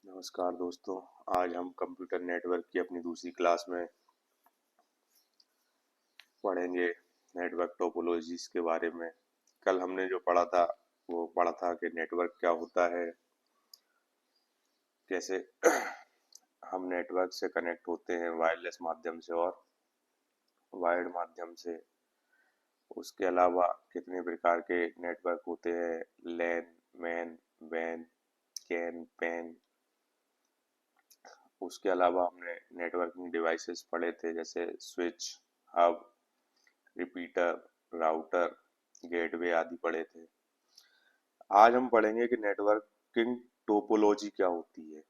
नमस्कार दोस्तों। आज हम कंप्यूटर नेटवर्क की अपनी दूसरी क्लास में पढ़ेंगे नेटवर्क टोपोलॉजीज के बारे में। कल हमने जो पढ़ा था वो पढ़ा था कि नेटवर्क क्या होता है, कैसे हम नेटवर्क से कनेक्ट होते हैं वायरलेस माध्यम से और वायर्ड माध्यम से। उसके अलावा कितने प्रकार के नेटवर्क होते हैं, लैन, मैन, वैन, कैन, पैन। उसके अलावा हमने नेटवर्किंग डिवाइसेस पढ़े थे, जैसे switch, hub, repeater, router, gateway आदि पढ़े थे। आज हम पढ़ेंगे कि नेटवर्किंग टोपोलॉजी क्या होती है।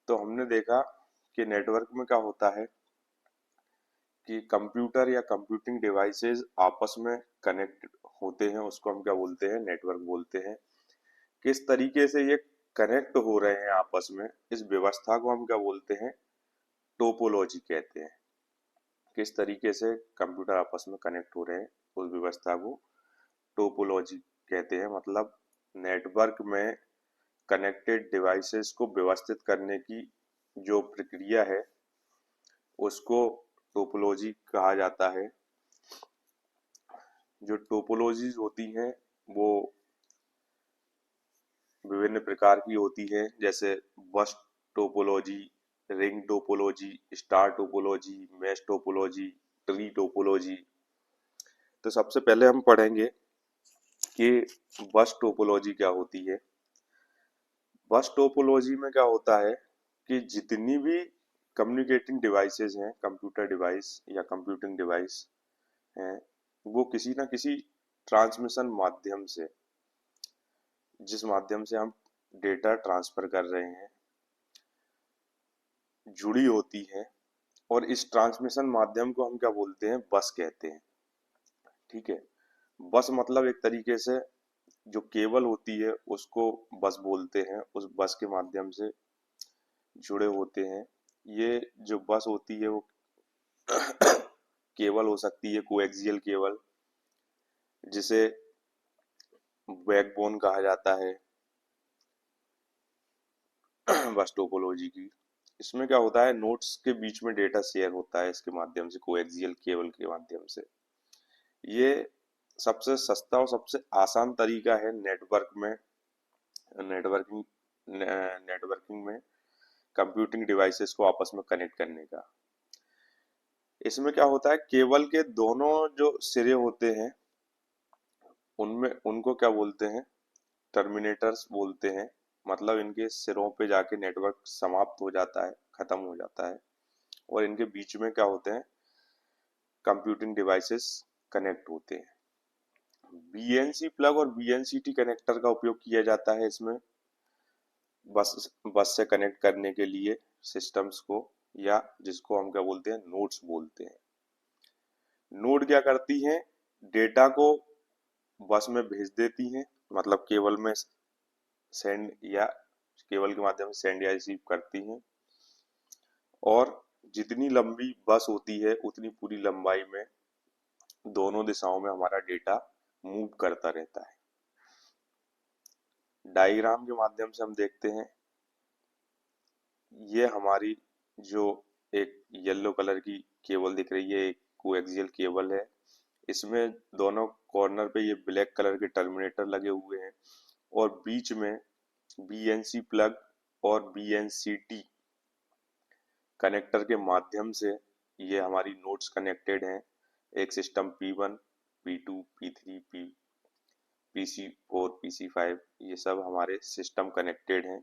तो हमने देखा कि नेटवर्क में क्या होता है कि कंप्यूटर या कंप्यूटिंग डिवाइसेस आपस में कनेक्ट होते हैं, उसको हम क्या बोलते हैं, नेटवर्क बोलते हैं। किस तरीके से ये कनेक्ट हो रहे हैं आपस में, इस व्यवस्था को हम क्या बोलते हैं, टोपोलॉजी कहते हैं। किस तरीके से कंप्यूटर आपस में कनेक्ट हो रहे हैं उस व्यवस्था को टोपोलॉजी कहते हैं। मतलब नेटवर्क में कनेक्टेड डिवाइसेस को व्यवस्थित करने की जो प्रक्रिया है उसको टोपोलॉजी कहा जाता है। जो टोपोलॉजीज होती हैं वो विभिन्न प्रकार की होती है, जैसे बस topology, ring topology, star topology, mesh topology, tree topology. तो सबसे पहले हम पढ़ेंगे कि बस टोपोलॉजी क्या होती है। बस टोपोलॉजी में क्या होता है कि जितनी भी कम्युनिकेटिंग डिवाइसेस हैं, कंप्यूटर डिवाइस या कंप्यूटिंग डिवाइस हैं, वो किसी ना किसी ट्रांसमिशन माध्यम से, जिस माध्यम से हम डेटा ट्रांसफर कर रहे हैं, जुड़ी होती है। और इस ट्रांसमिशन माध्यम को हम क्या बोलते हैं, बस कहते हैं। ठीक है। बस मतलब एक तरीके से जो केबल होती है उसको बस बोलते हैं, उस बस के माध्यम से जुड़े होते हैं। ये जो बस होती है वो केबल हो सकती है, कोएक्सियल केबल, जिसे बैकबोन कहा जाता है बस टोपोलॉजी की। इसमें क्या होता है, नोड्स के बीच में डेटा शेयर होता है इसके माध्यम से, कोएक्सियल केबल के माध्यम से। ये सबसे सस्ता और सबसे आसान तरीका है नेटवर्किंग नेटवर्किंग में कंप्यूटिंग डिवाइसेस को आपस में कनेक्ट करने का। इसमें क्या होता है, केबल के दोनों जो सिरे होते हैं उनमें उनको क्या बोलते हैं, टर्मिनेटर्स बोलते हैं। मतलब इनके सिरों पे जाके नेटवर्क समाप्त हो जाता है, खत्म हो जाता है, और इनके बीच में क्या होते हैं, कंप्यूटिंग डिवाइसेस कनेक्ट होते हैं। बीएनसी प्लग और बीएनसीटी कनेक्टर का उपयोग किया जाता है इसमें, बस बस से कनेक्ट करने के लिए सिस्टम्स को, या जिसको हम क्या बोलते हैं, नोड्स बोलते हैं। नोड क्या करती हैं, डेटा को बस में भेज देती हैं, मतलब केबल में सेंड या केबल के माध्यम से सेंड या रिसीव करती हैं। और जितनी लंबी बस होती है उतनी पूरी लंबाई में दोनों दिशाओं में हमारा डेटा मूव करता रहता है। डायग्राम के माध्यम से हम देखते हैं, ये हमारी जो एक येलो कलर की केबल दिख रही है, एक कोएक्सियल केबल है। इसमें दोनों कॉर्नर पे ये ब्लैक कलर के टर्मिनेटर लगे हुए हैं, और बीच में बीएनसी प्लग और बीएनसीटी कनेक्टर के माध्यम से ये हमारी नोड्स कनेक्टेड हैं। एक system P1, P2, P3, PC4, PC5, ये सब हमारे सिस्टम कनेक्टेड हैं।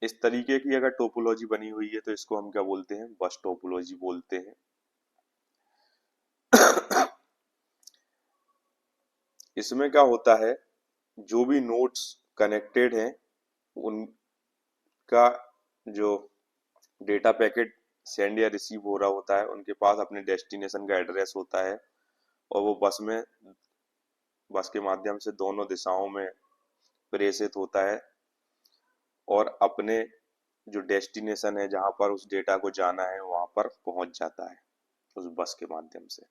इस तरीके की अगर टोपोलॉजी बनी हुई है तो इसको हम क्या बोलते हैं, बस टोपोलॉजी बोलते हैं। इसमें क्या होता है, जो भी नोड्स कनेक्टेड हैं उनका जो डेटा पैकेट सेंड या रिसीव हो रहा होता है, उनके पास अपने डेस्टिनेशन का एड्रेस होता है, और वो बस के माध्यम से दोनों दिशाओं में प्रेषित होता है, और अपने जो डेस्टिनेशन है, जहां पर उस डेटा को जाना है, वहां पर पहुंच जाता है उस बस के माध्यम से।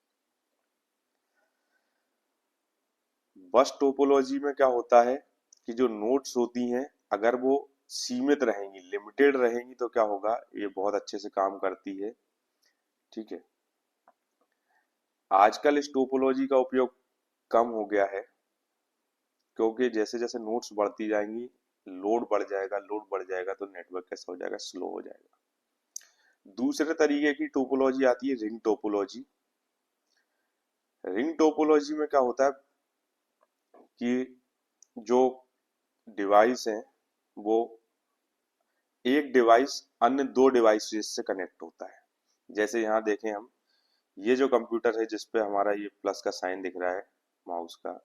बस टोपोलॉजी में क्या होता है कि जो नोड्स होती हैं, अगर वो सीमित रहेंगी, लिमिटेड रहेंगी, तो क्या होगा, ये बहुत अच्छे से काम करती है। ठीक है। आजकल इस टोपोलॉजी का उपयोग कम हो गया है, क्योंकि जैसे जैसे नोड्स बढ़ती जाएंगी, लोड बढ़ जाएगा तो नेटवर्क कैसा हो जाएगा, स्लो हो जाएगा। दूसरे तरीके की टोपोलॉजी आती है रिंग टोपोलॉजी। रिंग टोपोलॉजी में क्या होता है कि जो डिवाइस है वो एक डिवाइस अन्य दो डिवाइसेस से कनेक्ट होता है। जैसे यहाँ देखें हम, ये जो कंप्यूटर है जिस पे हमारा ये प्लस का साइन दिख रहा है माउस का,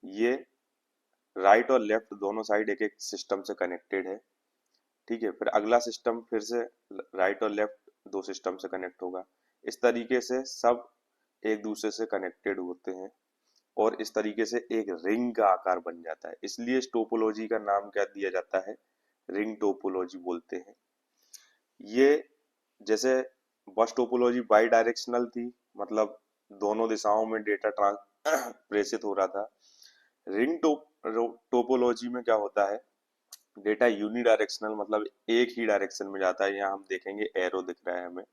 ये राइट और लेफ्ट दोनों साइड एक एक सिस्टम से कनेक्टेड है। ठीक है। फिर अगला सिस्टम फिर से राइट और लेफ्ट दो सिस्टम से कनेक्ट होगा। इस तरीके से सब एक दूसरे से कनेक्टेड होते हैं और इस तरीके से एक रिंग का आकार बन जाता है। इसलिए इस टोपोलॉजी का नाम क्या दिया जाता है, रिंग टोपोलॉजी बोलते हैं। ये जैसे बस टोपोलॉजी बाई डायरेक्शनल थी, मतलब दोनों दिशाओं में डेटा ट्रांस प्रेषित हो रहा था। रिंग टोपोलॉजी में क्या होता है, डेटा यूनिडायरेक्शनल, मतलब एक ही डायरेक्शन में जाता है। यहाँ हम देखेंगे एरो दिख रहा है हमें।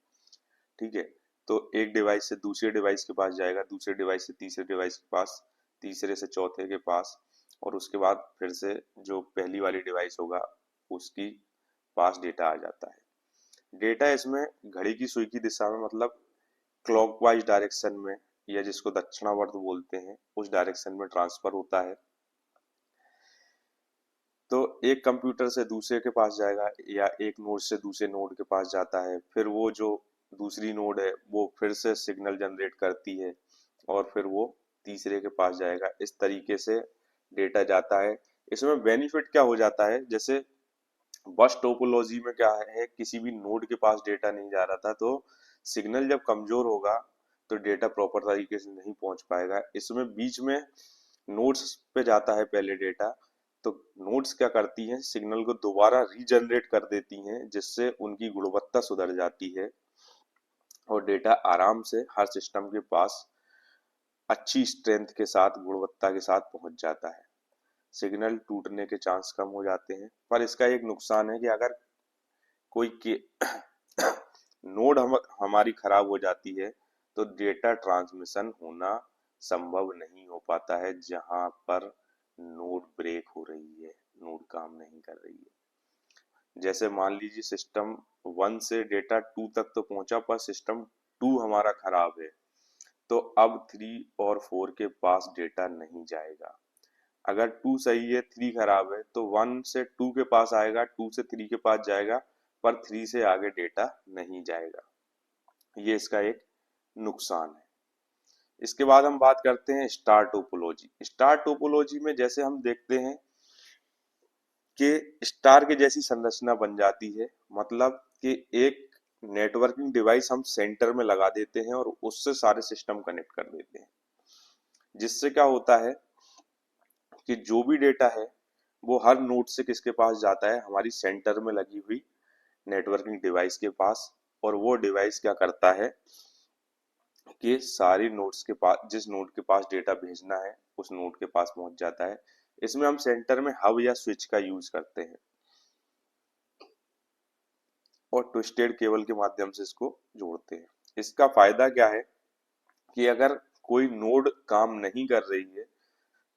ठीक है। तो एक डिवाइस से दूसरे डिवाइस के पास जाएगा, दूसरे डिवाइस से तीसरे डिवाइस के पास, तीसरे से चौथे के पास, और उसके बाद फिर से जो पहली वाली डिवाइस होगा उसकी पास डेटा आ जाता है। डेटा इसमें घड़ी की सुई की दिशा में, मतलब क्लॉकवाइज डायरेक्शन में, या जिसको दक्षिणावर्त बोलते हैं, उस डायरेक्शन में ट्रांसफर होता है। तो एक कंप्यूटर से दूसरे के पास जाएगा या एक नोड से दूसरे नोड के पास जाता है, फिर वो जो दूसरी नोड है वो फिर से सिग्नल जनरेट करती है और फिर वो तीसरे के पास जाएगा। इस तरीके से डेटा जाता है। इसमें बेनिफिट क्या हो जाता है, जैसे बस टोपोलॉजी में क्या है, किसी भी नोड के पास डेटा नहीं जा रहा था, तो सिग्नल जब कमजोर होगा तो डेटा प्रॉपर तरीके से नहीं पहुंच पाएगा। इसमें बीच में नोड्स पे जाता है पहले डेटा, तो नोड्स क्या करती हैं, सिग्नल को दोबारा रीजनरेट कर देती हैं, जिससे उनकी गुणवत्ता सुधर जाती है और डेटा आराम से हर सिस्टम के पास अच्छी स्ट्रेंथ के साथ, गुणवत्ता के साथ पहुंच जाता है। सिग्नल टूटने के चांस कम हो जाते हैं। पर इसका एक नुकसान है कि अगर कोई के नोड हमारी खराब हो जाती है तो डेटा ट्रांसमिशन होना संभव नहीं हो पाता है। जहां पर नोड ब्रेक हो रही है, नोड काम नहीं कर रही है, जैसे मान लीजिए सिस्टम 1 से डेटा 2 तक तो पहुंचा, पर सिस्टम 2 हमारा खराब है, तो अब 3 और 4 के पास डेटा नहीं जाएगा। अगर 2 सही है, 3 खराब है, तो 1 से 2 के पास आएगा, 2 से 3 के पास जाएगा, पर 3 से आगे डेटा नहीं जाएगा। ये इसका एक नुकसान है। इसके बाद हम बात करते हैं स्टार टोपोलॉजी। स्टार टोपोलॉजी में जैसे हम देखते हैं कि स्टार के जैसी संरचना बन जाती है, मतलब कि एक नेटवर्किंग डिवाइस हम सेंटर में लगा देते हैं और उससे सारे सिस्टम कनेक्ट कर देते हैं। जिससे क्या होता है कि जो भी डेटा है वो हर नोड से किसके पास जाता है, हमारी सेंटर में लगी हुई नेटवर्किंग डिवाइस के पास। और वो डिवाइस क्या करता है कि सारी नोड्स के पास, जिस नोड के पास डेटा भेजना है उस नोड के पास पहुंच जाता है। इसमें हम सेंटर में हब या स्विच का यूज करते हैं और ट्विस्टेड केबल के माध्यम से इसको जोड़ते हैं। इसका फायदा क्या है कि अगर कोई नोड काम नहीं कर रही है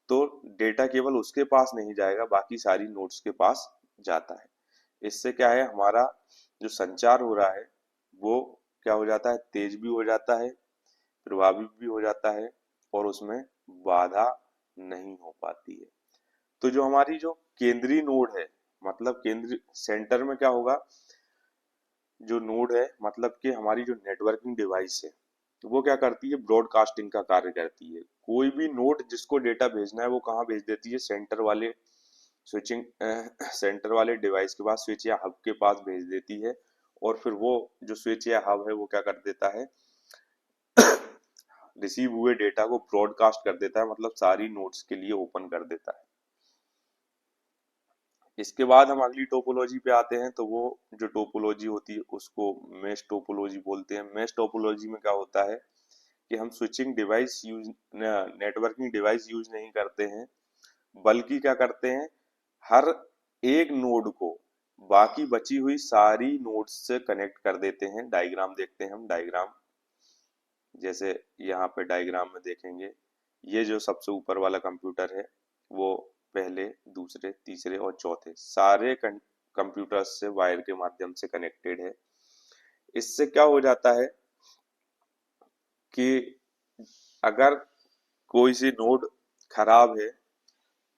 तो डेटा केवल उसके पास नहीं जाएगा, बाकी सारी नोड्स के पास जाता है। इससे क्या है, हमारा जो संचार हो रहा है वो क्या हो जाता है, तेज भी हो जाता है, प्रभावी भी हो जाता है और उसमें बाधा नहीं हो पाती है। तो जो हमारी जो केंद्रीय नोड है, मतलब केंद्रीय सेंटर में क्या होगा, जो नोड है, मतलब कि हमारी जो नेटवर्किंग डिवाइस है, वो क्या करती है, ब्रॉडकास्टिंग का कार्य करती है। कोई भी नोड जिसको डेटा भेजना है वो कहाँ भेज देती है, सेंटर वाले स्विचिंग सेंटर वाले डिवाइस के पास, स्विच या हब के पास भेज देती है। और फिर वो जो स्विच या हब है वो क्या कर देता है, रिसीव हुए डेटा को ब्रॉडकास्ट कर देता है, मतलब सारी नोड्स के लिए ओपन कर देता है। इसके बाद हम अगली टोपोलॉजी पे आते हैं। तो वो जो टोपोलॉजी होती है उसको मेश टोपोलॉजी बोलते हैं। मेश टोपोलॉजी में क्या होता है कि हम switching device use, networking device use नहीं करते हैं, बल्कि क्या करते हैं, हर एक नोड को बाकी बची हुई सारी नोड्स से कनेक्ट कर देते हैं। डायग्राम देखते हैं हम, डायग्राम जैसे यहाँ पे डायग्राम में देखेंगे, ये जो सबसे ऊपर वाला कंप्यूटर है वो पहले, दूसरे, तीसरे और चौथे सारे कंप्यूटर्स से वायर के माध्यम से कनेक्टेड है। इससे क्या हो जाता है कि अगर कोई सी नोड खराब है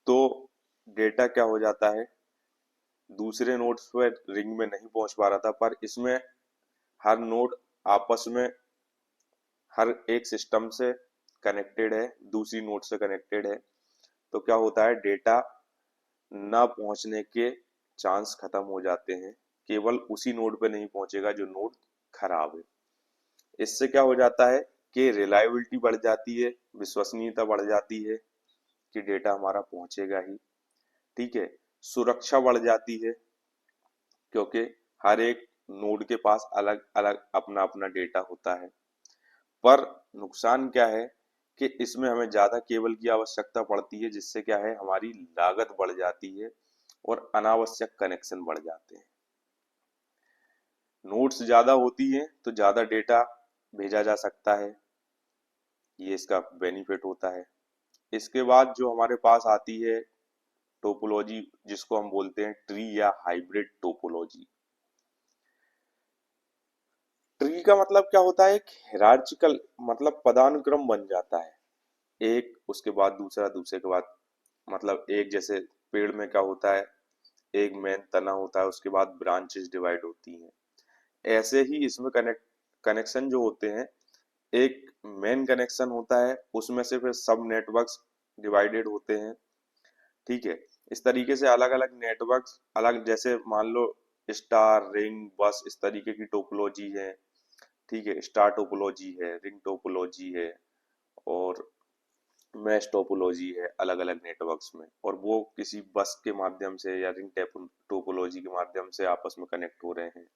तो डेटा क्या हो जाता है, दूसरे नोड्स पर रिंग में नहीं पहुंच पा रहा था, पर इसमें हर नोड आपस में हर एक सिस्टम से कनेक्टेड है, दूसरी नोड से कनेक्टेड है। तो क्या होता है, डेटा ना पहुंचने के चांस खत्म हो जाते हैं, केवल उसी नोड पे नहीं पहुंचेगा जो नोड खराब है। इससे क्या हो जाता है कि रिलायबिलिटी बढ़ जाती है, विश्वसनीयता बढ़ जाती है कि डेटा हमारा पहुंचेगा ही। ठीक है, सुरक्षा बढ़ जाती है क्योंकि हर एक नोड के पास अलग अलग अपना अपना डेटा होता है। पर नुकसान क्या है कि इसमें हमें ज्यादा केबल की आवश्यकता पड़ती है, जिससे क्या है, हमारी लागत बढ़ जाती है और अनावश्यक कनेक्शन बढ़ जाते हैं। नोड्स ज्यादा होती हैं तो ज्यादा डेटा भेजा जा सकता है, ये इसका बेनिफिट होता है। इसके बाद जो हमारे पास आती है टोपोलॉजी, जिसको हम बोलते हैं ट्री या हाइब्रिड टोपोलॉजी। ट्री का मतलब क्या होता है, एक हिरार्चिकल मतलब पदानुक्रम बन जाता है, एक उसके बाद दूसरा, दूसरे के बाद, मतलब एक जैसे पेड़ में क्या होता है, एक मेन तना होता है, उसके बाद ब्रांचेस डिवाइड होती हैं। ऐसे ही इसमें कनेक्शन जो होते हैं, एक मेन कनेक्शन होता है, उसमें से फिर सब नेटवर्क्स डिवाइडेड होते हैं। ठीक है, इस तरीके से अलग अलग नेटवर्क्स अलग, जैसे मान लो स्टार, रिंग, बस, इस तरीके की टोपोलॉजी है। ठीक है, स्टार टोपोलॉजी है, रिंग टोपोलॉजी है और मैश टोपोलॉजी है, अलग अलग नेटवर्क्स में, और वो किसी बस के माध्यम से या रिंग टोपोलॉजी के माध्यम से आपस में कनेक्ट हो रहे हैं।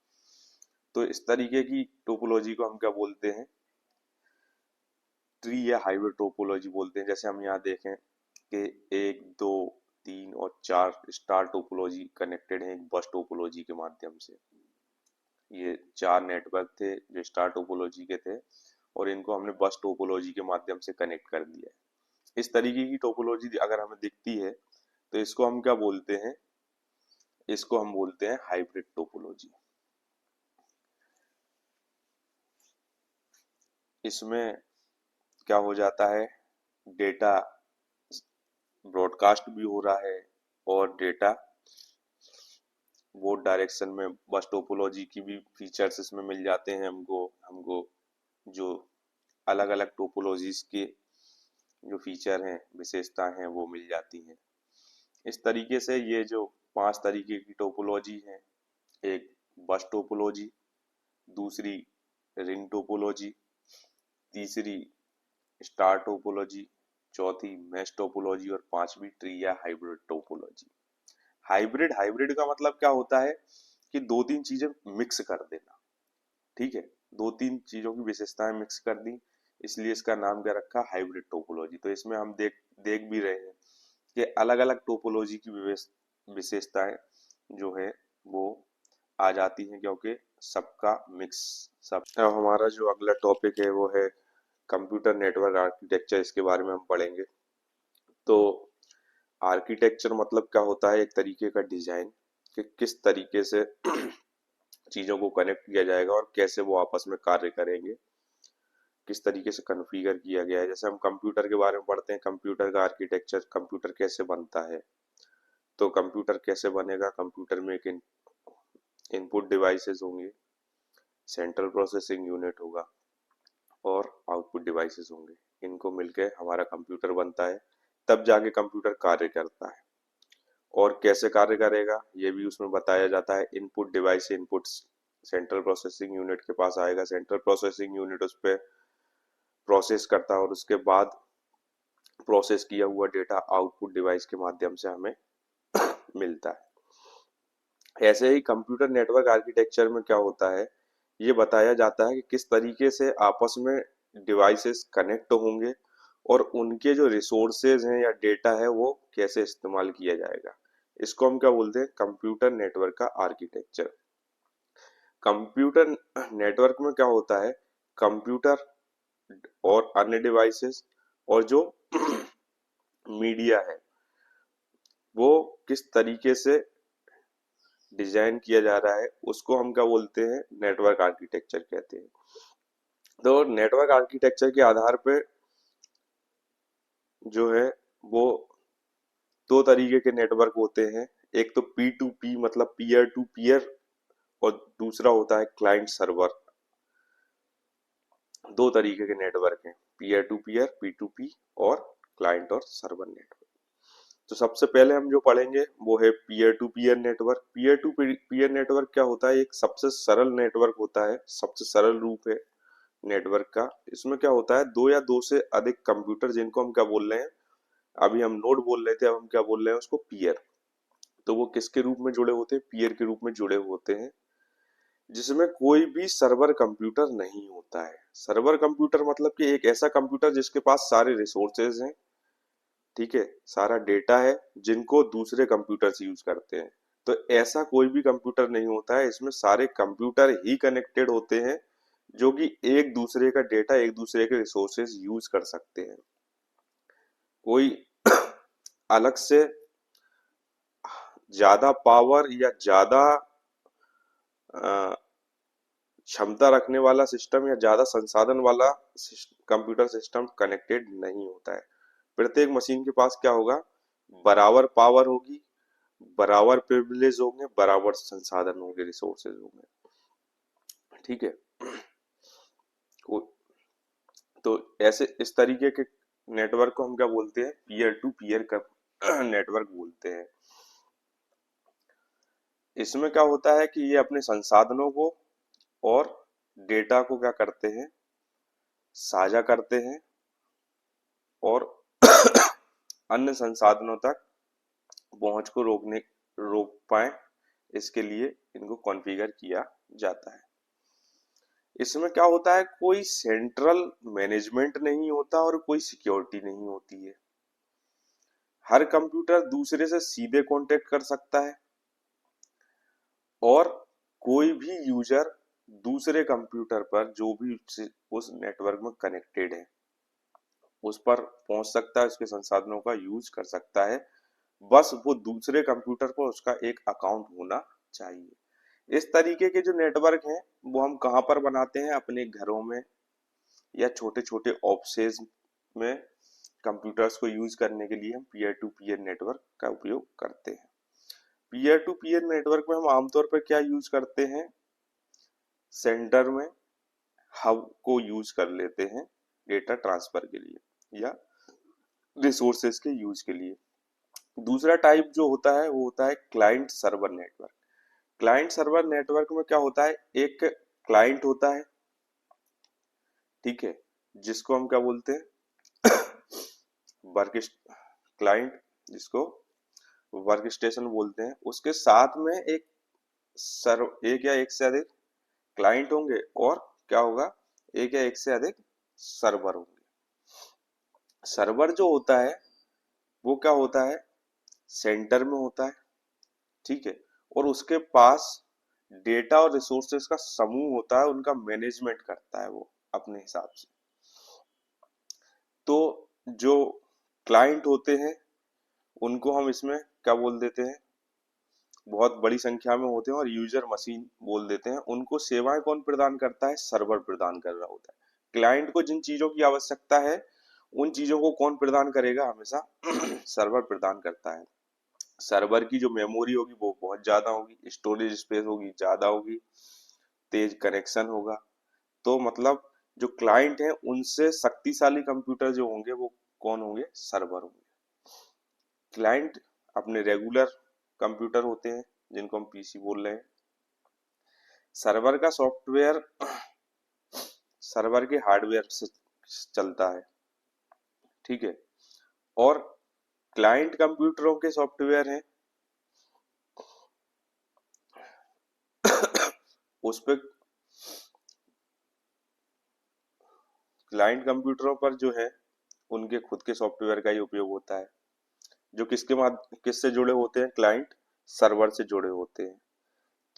तो इस तरीके की टोपोलॉजी को हम क्या बोलते हैं, ट्री या हाइब्रिड टोपोलॉजी बोलते हैं। जैसे हम यहाँ देखें कि एक, दो, तीन और चार स्टार टोपोलॉजी कनेक्टेड है एक बस टोपोलॉजी के माध्यम से। ये चार नेटवर्क थे जो स्टार टोपोलॉजी के थे, और इनको हमने बस टोपोलॉजी के माध्यम से कनेक्ट कर दिया है। इस तरीके की टोपोलॉजी अगर हमें दिखती है तो इसको हम क्या बोलते हैं, इसको हम बोलते हैं हाइब्रिड टोपोलॉजी। इसमें क्या हो जाता है, डेटा ब्रॉडकास्ट भी हो रहा है और डेटा वो डायरेक्शन में, बस टोपोलॉजी की भी फीचर्स इसमें मिल जाते हैं हमको हमको जो अलग अलग टोपोलॉजीज के जो फीचर हैं, विशेषताएं हैं, वो मिल जाती हैं। इस तरीके से ये जो पांच तरीके की टोपोलॉजी है, एक बस टोपोलॉजी, दूसरी रिंग टोपोलॉजी, तीसरी स्टार टोपोलॉजी, चौथी मैश टोपोलॉजी और पांचवी ट्री या हाइब्रिड टोपोलॉजी। हाइब्रिड, हाइब्रिड का मतलब क्या होता है कि दो तीन चीजें मिक्स कर देना। ठीक है, दो तीन चीजों की विशेषताएं मिक्स कर दी, इसलिए इसका नाम क्या रखा, हाइब्रिड टोपोलॉजी। तो इसमें हम देख देख भी रहे हैं कि अलग अलग टोपोलॉजी की विशेषताएं जो है वो आ जाती हैं, क्योंकि सबका मिक्स सब। अब हमारा जो अगला टॉपिक है वो है कंप्यूटर नेटवर्क आर्किटेक्चर, इसके बारे में हम पढ़ेंगे। तो आर्किटेक्चर मतलब क्या होता है, एक तरीके का डिजाइन कि किस तरीके से चीजों को कनेक्ट किया जाएगा और कैसे वो आपस में कार्य करेंगे, किस तरीके से कॉन्फ़िगर किया गया है। जैसे हम कंप्यूटर के बारे में पढ़ते हैं, कंप्यूटर का आर्किटेक्चर, कंप्यूटर कैसे बनता है। तो कंप्यूटर कैसे बनेगा, कंप्यूटर में एक इनपुट डिवाइसेस होंगे, सेंट्रल प्रोसेसिंग यूनिट होगा और आउटपुट डिवाइसेस होंगे। इनको मिलके हमारा कंप्यूटर बनता है, तब जाके कंप्यूटर कार्य करता है। और कैसे कार्य करेगा ये भी उसमें बताया जाता है। Input device, input central processing unit के पास आएगा, सेंट्रल प्रोसेसिंग यूनिट उस पर प्रोसेस करता है और उसके बाद प्रोसेस किया हुआ डेटा आउटपुट डिवाइस के माध्यम से हमें मिलता है। ऐसे ही कंप्यूटर नेटवर्क आर्किटेक्चर में क्या होता है, ये बताया जाता है कि किस तरीके से आपस में डिवाइसेस कनेक्ट होंगे और उनके जो रिसोर्सेज हैं या डेटा है वो कैसे इस्तेमाल किया जाएगा। इसको हम क्या बोलते हैं, कंप्यूटर नेटवर्क का आर्किटेक्चर। कंप्यूटर नेटवर्क में क्या होता है, कंप्यूटर और अन्य डिवाइसेस और जो मीडिया है वो किस तरीके से डिजाइन किया जा रहा है, उसको हम क्या बोलते हैं, नेटवर्क आर्किटेक्चर कहते हैं। तो नेटवर्क आर्किटेक्चर के आधार पे जो है वो दो तरीके के नेटवर्क होते हैं। एक तो पी टू पी मतलब पीयर टू पीयर, और दूसरा होता है क्लाइंट सर्वर। दो तरीके के नेटवर्क हैं, peer to peer P to P, और क्लाइंट और सर्वर नेटवर्क। तो सबसे पहले हम जो पढ़ेंगे वो है peer to peer network. Peer to peer network क्या होता है, एक सबसे सरल नेटवर्क होता है, सबसे सरल रूप है नेटवर्क का। इसमें क्या होता है, दो या दो से अधिक कंप्यूटर, जिनको हम क्या बोल रहे हैं, अभी हम नोड बोल रहे थे, अब हम क्या बोल रहे हैं उसको, पीयर। तो वो किसके रूप में जुड़े होते हैं, पीयर के रूप में जुड़े होते हैं, जिसमें कोई भी सर्वर कंप्यूटर नहीं होता है। सर्वर कंप्यूटर मतलब कि एक ऐसा कंप्यूटर जिसके पास सारे रिसोर्सेज हैं, ठीक है, सारा डेटा है, जिनको दूसरे कंप्यूटर्स यूज करते हैं। तो ऐसा कोई भी कंप्यूटर नहीं होता है, इसमें सारे कंप्यूटर ही कनेक्टेड होते हैं, जो कि एक दूसरे का डेटा, एक दूसरे के रिसोर्सेज यूज कर सकते हैं। कोई अलग से ज्यादा पावर या ज्यादा क्षमता रखने वाला सिस्टम या ज्यादा संसाधन वाला कंप्यूटर सिस्टम कनेक्टेड नहीं होता है। प्रत्येक मशीन के पास क्या होगा, बराबर पावर होगी, बराबर प्रिविलेज होंगे, बराबर संसाधन होंगे, रिसोर्सेज होंगे, ठीक है। तो ऐसे इस तरीके के नेटवर्क को हम क्या बोलते हैं, पीयर टू पीयर का नेटवर्क बोलते हैं। इसमें क्या होता है कि ये अपने संसाधनों को और डेटा को क्या करते हैं, साझा करते हैं, और अन्य संसाधनों तक पहुंच को रोक पाए, इसके लिए इनको कॉन्फ़िगर किया जाता है। इसमें क्या होता है, कोई सेंट्रल मैनेजमेंट नहीं होता और कोई सिक्योरिटी नहीं होती है। हर कंप्यूटर दूसरे से सीधे कांटेक्ट कर सकता है, और कोई भी यूजर दूसरे कंप्यूटर पर जो भी उस नेटवर्क में कनेक्टेड है उस पर पहुंच सकता है, उसके संसाधनों का यूज कर सकता है। बस वो दूसरे कंप्यूटर पर उसका एक अकाउंट होना चाहिए। इस तरीके के जो नेटवर्क हैं वो हम कहाँ पर बनाते हैं, अपने घरों में या छोटे छोटे ऑफिसेज में कंप्यूटर्स को यूज करने के लिए हम पीयर टू पीयर नेटवर्क का उपयोग करते हैं। पीयर टू पीयर नेटवर्क में हम आमतौर पर क्या यूज करते हैं, सेंटर में हब को यूज कर लेते हैं डेटा ट्रांसफर के लिए या रिसोर्सेज के यूज के लिए। दूसरा टाइप जो होता है वो होता है client server network. Client server network में क्या होता है, एक क्लाइंट होता है, ठीक है, जिसको हम क्या बोलते हैं, वर्क क्लाइंट, जिसको वर्क स्टेशन बोलते हैं। उसके साथ में एक या एक से अधिक क्लाइंट होंगे, और क्या होगा, एक या एक से अधिक सर्वर होंगे। सर्वर जो होता है वो क्या होता है, सेंटर में होता है, ठीक है, और उसके पास डेटा और रिसोर्सेज का समूह होता है, उनका मैनेजमेंट करता है वो अपने हिसाब से। तो जो क्लाइंट होते हैं उनको हम इसमें क्या बोल देते हैं, बहुत बड़ी संख्या में होते हैं, और यूजर मशीन बोल देते हैं। उनको सेवाएं कौन प्रदान करता है, सर्वर प्रदान कर रहा होता है। क्लाइंट को जिन चीजों की आवश्यकता है उन चीजों को कौन प्रदान करेगा, हमेशा सर्वर प्रदान करता है। सर्वर की जो मेमोरी होगी वो बहुत ज्यादा होगी, स्टोरेज स्पेस होगी ज्यादा होगी, तेज कनेक्शन होगा। तो मतलब जो क्लाइंट है उनसे शक्तिशाली कंप्यूटर जो होंगे वो कौन होंगे, सर्वर होंगे। क्लाइंट अपने रेगुलर कंप्यूटर होते हैं जिनको हम पीसी बोल रहे हैं। सर्वर का सॉफ्टवेयर सर्वर के हार्डवेयर से चलता है, ठीक है, और क्लाइंट कंप्यूटरों के सॉफ्टवेयर हैं उस पे क्लाइंट कंप्यूटरों पर जो है उनके खुद के सॉफ्टवेयर का ही उपयोग होता है। जो किससे जुड़े होते हैं, क्लाइंट सर्वर से जुड़े होते हैं।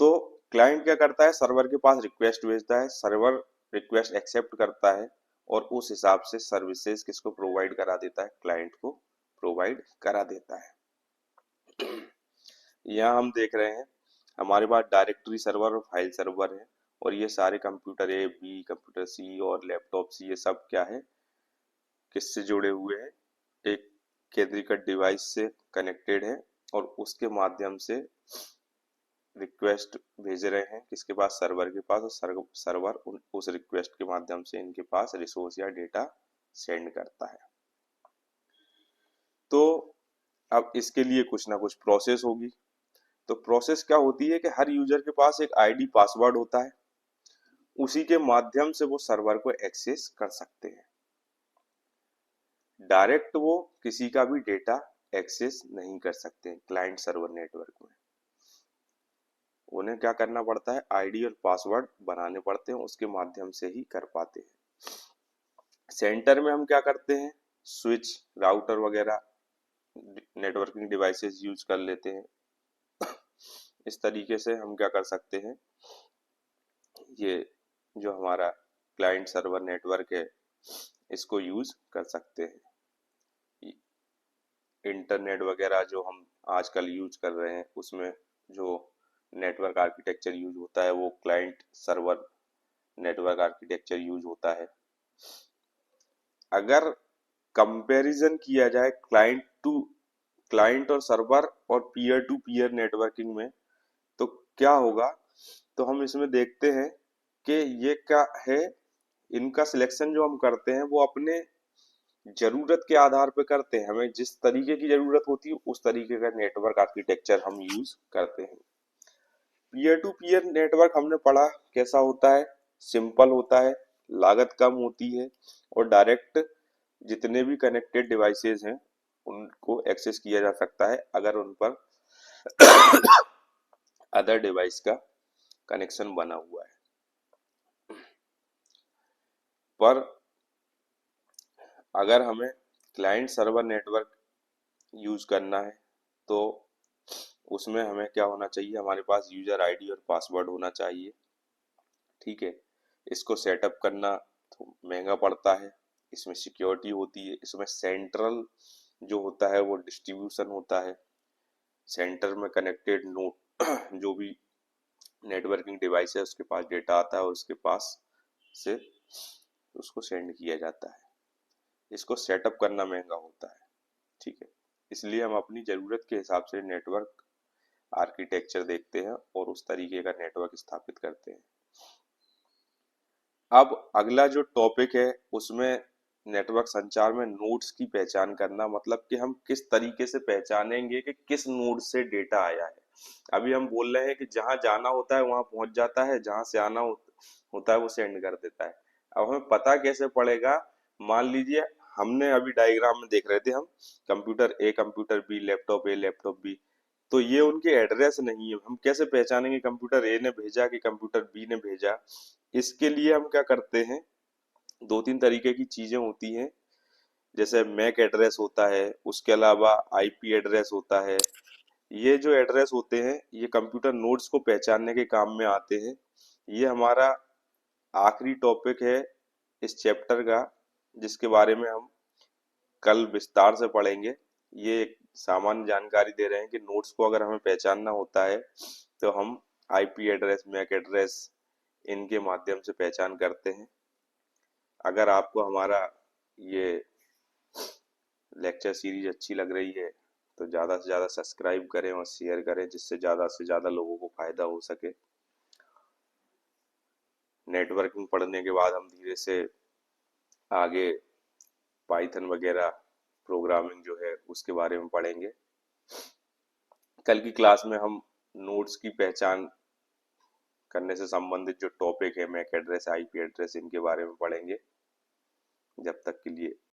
तो क्लाइंट क्या करता है, सर्वर के पास रिक्वेस्ट भेजता है, सर्वर रिक्वेस्ट एक्सेप्ट करता है और उस हिसाब से सर्विसेज किसको प्रोवाइड करा देता है, क्लाइंट को प्रोवाइड करा देता है। यहाँ हम देख रहे हैं हमारे पास डायरेक्टरी सर्वर और फाइल सर्वर है, और ये सारे कंप्यूटर ए, बी, कंप्यूटर सी और लैपटॉप सी, ये सब क्या है, किससे जुड़े हुए हैं, एक केंद्रीकृत डिवाइस से कनेक्टेड है और उसके माध्यम से रिक्वेस्ट भेज रहे हैं किसके पास, सर्वर के पास, और सर्वर उस रिक्वेस्ट के माध्यम से इनके पास रिसोर्स या डेटा सेंड करता है। तो अब इसके लिए कुछ ना कुछ प्रोसेस होगी। तो प्रोसेस क्या होती है कि हर यूजर के पास एक आईडी पासवर्ड होता है, उसी के माध्यम से वो सर्वर को एक्सेस कर सकते हैं। डायरेक्ट वो किसी का भी डेटा एक्सेस नहीं कर सकते क्लाइंट सर्वर नेटवर्क में। उन्हें क्या करना पड़ता है, आईडी और पासवर्ड बनाने पड़ते हैं, उसके माध्यम से ही कर पाते हैं। सेंटर में हम क्या करते हैं, स्विच, राउटर वगैरह नेटवर्किंग डिवाइसेस यूज कर लेते हैं। इस तरीके से हम क्या कर सकते हैं, ये जो हमारा क्लाइंट सर्वर नेटवर्क है इसको यूज कर सकते हैं। इंटरनेट वगैरह जो हम आजकल यूज कर रहे हैं उसमें जो नेटवर्क आर्किटेक्चर यूज होता है वो client server network architecture use होता है। अगर कंपैरिजन किया जाए क्लाइंट और सर्वर और पीयर टू पीयर नेटवर्किंग में, तो क्या होगा, तो हम इसमें देखते हैं कि ये क्या है, इनका सिलेक्शन जो हम करते हैं वो अपने जरूरत के आधार पर करते हैं। हमें जिस तरीके की जरूरत होती है उस तरीके का नेटवर्क आर्किटेक्चर हम यूज करते हैं। पीयर टू पीयर नेटवर्क हमने पढ़ा कैसा होता है, सिंपल होता है, लागत कम होती है और डायरेक्ट जितने भी कनेक्टेड डिवाइसेस हैं उनको एक्सेस किया जा सकता है अगर उन पर अदर डिवाइस का कनेक्शन बना हुआ है। पर अगर हमें क्लाइंट सर्वर नेटवर्क यूज करना है तो उसमें हमें क्या होना चाहिए, हमारे पास यूजर आईडी और पासवर्ड होना चाहिए। ठीक है, इसको सेटअप करना तो महंगा पड़ता है, इसमें सिक्योरिटी होती है, इसमें सेंट्रल जो होता है वो डिस्ट्रीब्यूशन होता है, सेंटर में कनेक्टेड नोड जो भी नेटवर्किंग डिवाइस है उसके पास डेटा आता है और उसके पास से उसको सेंड किया जाता है। इसको सेटअप करना महंगा होता है। ठीक है, इसलिए हम अपनी ज़रूरत के हिसाब से नेटवर्क आर्किटेक्चर देखते हैं और उस तरीके का नेटवर्क स्थापित करते हैं। अब अगला जो टॉपिक है उसमें नेटवर्क संचार में नोड्स की पहचान करना, मतलब कि हम किस तरीके से पहचानेंगे कि किस नोड से डेटा आया है। अभी हम बोल रहे हैं कि जहां जाना होता है वहां पहुंच जाता है, जहां से आना होता है वो सेंड कर देता है। अब हमें पता कैसे पड़ेगा, मान लीजिए हमने अभी डायग्राम में देख रहे थे हम, कंप्यूटर ए, कंप्यूटर बी, लैपटॉप ए, लैपटॉप बी, तो ये उनके एड्रेस नहीं है। हम कैसे पहचानेंगे कंप्यूटर ए ने भेजा कि कंप्यूटर बी ने भेजा। इसके लिए हम क्या करते हैं, दो तीन तरीके की चीजें होती हैं, जैसे मैक एड्रेस होता है, उसके अलावा आईपी एड्रेस होता है। ये जो एड्रेस होते हैं ये कंप्यूटर नोड्स को पहचानने के काम में आते हैं। ये हमारा आखिरी टॉपिक है इस चैप्टर का, जिसके बारे में हम कल विस्तार से पढ़ेंगे। ये एक सामान्य जानकारी दे रहे हैं कि नोड्स को अगर हमें पहचानना होता है तो हम आईपी एड्रेस, मैक एड्रेस, इनके माध्यम से पहचान करते हैं। अगर आपको हमारा ये लेक्चर सीरीज अच्छी लग रही है तो ज़्यादा से ज़्यादा सब्सक्राइब करें और शेयर करें, जिससे ज़्यादा से ज़्यादा लोगों को फायदा हो सके। नेटवर्किंग पढ़ने के बाद हम धीरे से आगे पाइथन वगैरह प्रोग्रामिंग जो है उसके बारे में पढ़ेंगे। कल की क्लास में हम नोड्स की पहचान करने से संबंधित जो टॉपिक है, मैक एड्रेस, आईपी एड्रेस, इनके बारे में पढ़ेंगे। जब तक के लिए